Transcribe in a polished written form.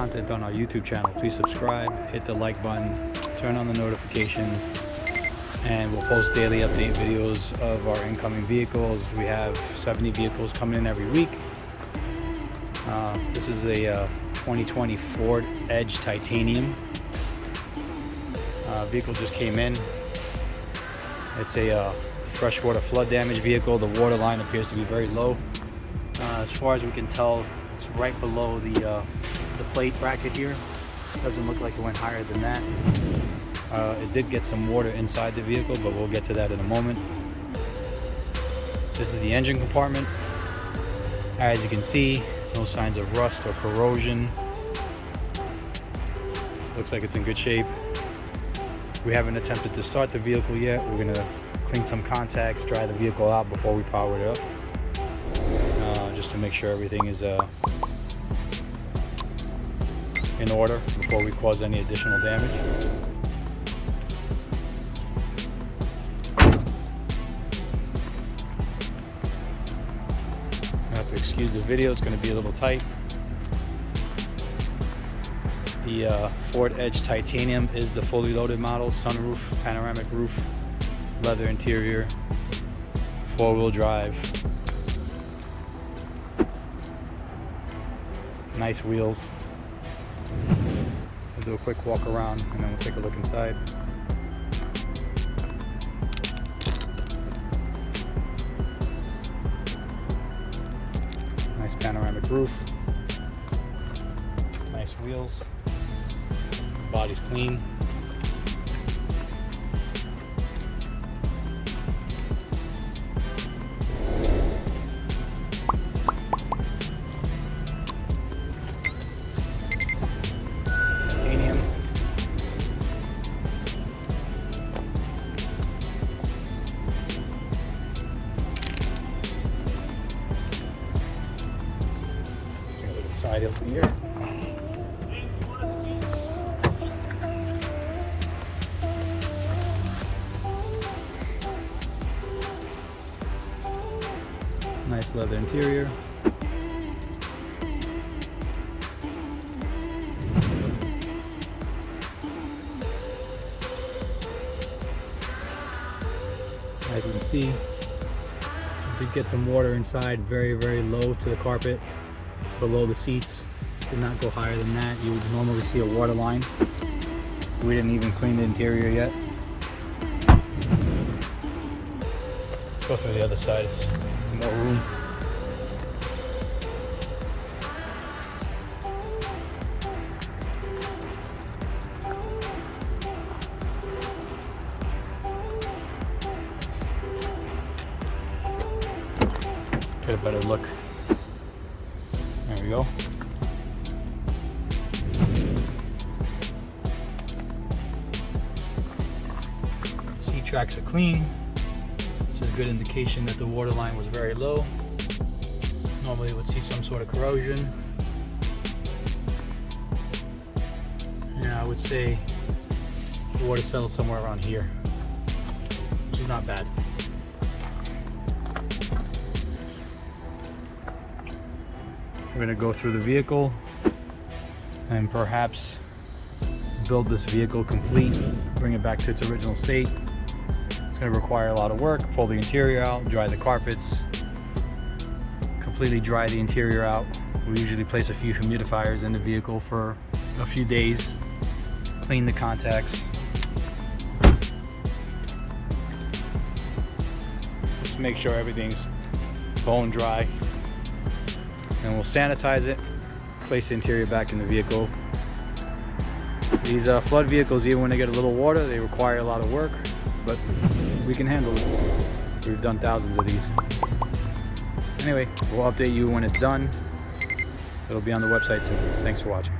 content on our YouTube channel, please subscribe, hit the like button, turn on the notifications, and we'll post daily update videos of our incoming vehicles. We have 70 vehicles coming in every week. This is a 2020 Ford Edge Titanium. Vehicle just came in. It's a freshwater flood damage vehicle. The water line appears to be very low. As far as we can tell, it's right below the plate bracket here. Doesn't look like it went higher than that. It did get some water inside the vehicle, but we'll get to that in a moment. This is the engine compartment. As you can see, no signs of rust or corrosion. Looks like it's in good shape. We haven't attempted to start the vehicle yet. We're gonna clean some contacts, dry the vehicle out before we power it up, just to make sure everything is in order before we cause any additional damage. I have to excuse the video, it's going to be a little tight. The Ford Edge Titanium is the fully loaded model, sunroof, panoramic roof, leather interior, 4-wheel drive, nice wheels. We'll do a quick walk around and then we'll take a look inside. Nice panoramic roof, nice wheels, body's clean. Side over here. Nice leather interior. As you can see, you did get some water inside, very, very low to the carpet. Below the seats, did not go higher than that. You would normally see a water line. We didn't even clean the interior yet. Let's go through the other side, more room. Get a better look. There we go. Seat tracks are clean, which is a good indication that the water line was very low. Normally you would see some sort of corrosion. Yeah, I would say the water settled somewhere around here, which is not bad. We're going to go through the vehicle and perhaps build this vehicle complete, bring it back to its original state. It's going to require a lot of work. Pull the interior out, dry the carpets, completely dry the interior out. We usually place a few humidifiers in the vehicle for a few days, clean the contacts. Just make sure everything's bone dry. And we'll sanitize it, place the interior back in the vehicle. These flood vehicles, even when they get a little water, they require a lot of work, but we can handle it. We've done thousands of these. Anyway, we'll update you when it's done. It'll be on the website soon. Thanks for watching.